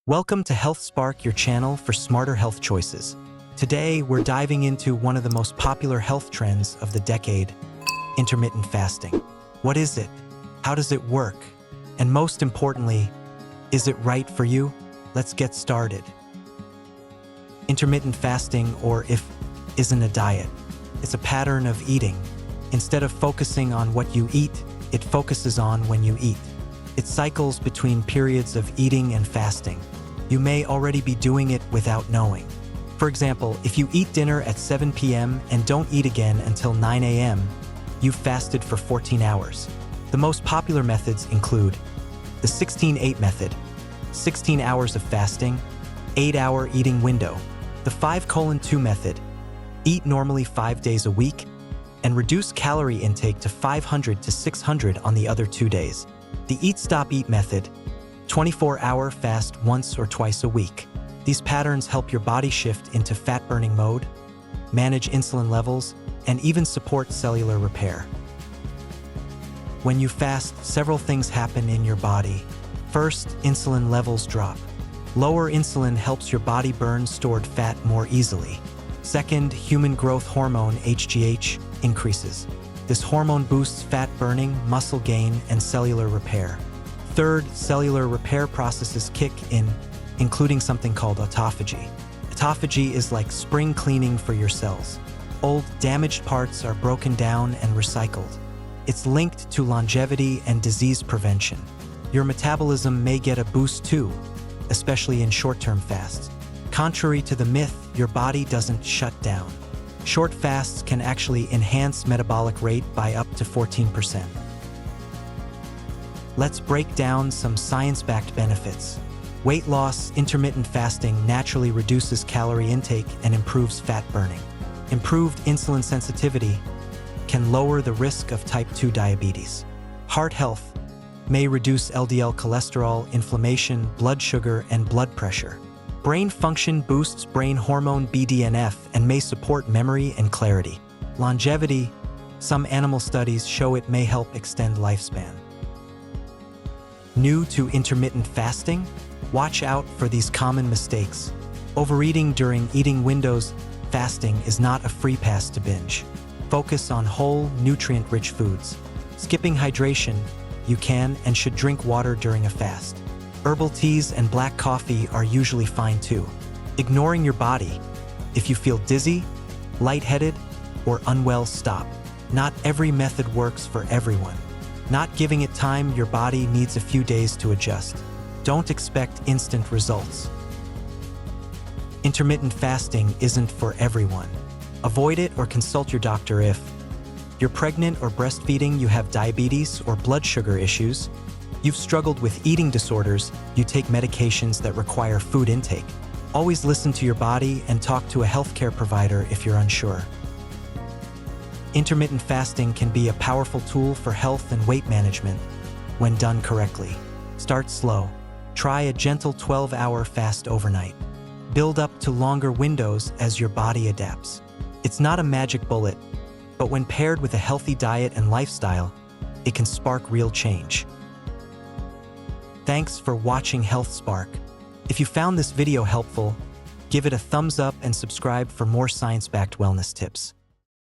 Welcome to Health Spark, your channel for smarter health choices. Today, we're diving into one of the most popular health trends of the decade, intermittent fasting. What is it? How does it work? And most importantly, is it right for you? Let's get started. Intermittent fasting, or IF, isn't a diet. It's a pattern of eating. Instead of focusing on what you eat, it focuses on when you eat. It cycles between periods of eating and fasting. You may already be doing it without knowing. For example, if you eat dinner at 7 p.m. and don't eat again until 9 a.m., you've fasted for 14 hours. The most popular methods include the 16-8 method, 16 hours of fasting, 8-hour eating window, the 5:2 method, eat normally 5 days a week, and reduce calorie intake to 500 to 600 on the other 2 days. The Eat-Stop-Eat method, 24-hour fast once or twice a week. These patterns help your body shift into fat-burning mode, manage insulin levels, and even support cellular repair. When you fast, several things happen in your body. First, insulin levels drop. Lower insulin helps your body burn stored fat more easily. Second, human growth hormone, HGH, increases. This hormone boosts fat burning, muscle gain, and cellular repair. Third, cellular repair processes kick in, including something called autophagy. Autophagy is like spring cleaning for your cells. Old, damaged parts are broken down and recycled. It's linked to longevity and disease prevention. Your metabolism may get a boost too, especially in short-term fasts. Contrary to the myth, your body doesn't shut down. Short fasts can actually enhance metabolic rate by up to 14%. Let's break down some science-backed benefits. Weight loss, intermittent fasting naturally reduces calorie intake and improves fat burning. Improved insulin sensitivity can lower the risk of type 2 diabetes. Heart health may reduce LDL cholesterol, inflammation, blood sugar, and blood pressure. Brain function boosts brain hormone BDNF and may support memory and clarity. Longevity, some animal studies show it may help extend lifespan. New to intermittent fasting? Watch out for these common mistakes. Overeating during eating windows. Fasting is not a free pass to binge. Focus on whole, nutrient-rich foods. Skipping hydration. You can and should drink water during a fast. Herbal teas and black coffee are usually fine too. Ignoring your body. If you feel dizzy, lightheaded, or unwell, stop. Not every method works for everyone. Not giving it time, your body needs a few days to adjust. Don't expect instant results. Intermittent fasting isn't for everyone. Avoid it or consult your doctor if you're pregnant or breastfeeding, you have diabetes or blood sugar issues, you've struggled with eating disorders, you take medications that require food intake. Always listen to your body and talk to a healthcare provider if you're unsure. Intermittent fasting can be a powerful tool for health and weight management when done correctly. Start slow. Try a gentle 12-hour fast overnight. Build up to longer windows as your body adapts. It's not a magic bullet, but when paired with a healthy diet and lifestyle, it can spark real change. Thanks for watching Health Spark. If you found this video helpful, give it a thumbs up and subscribe for more science-backed wellness tips.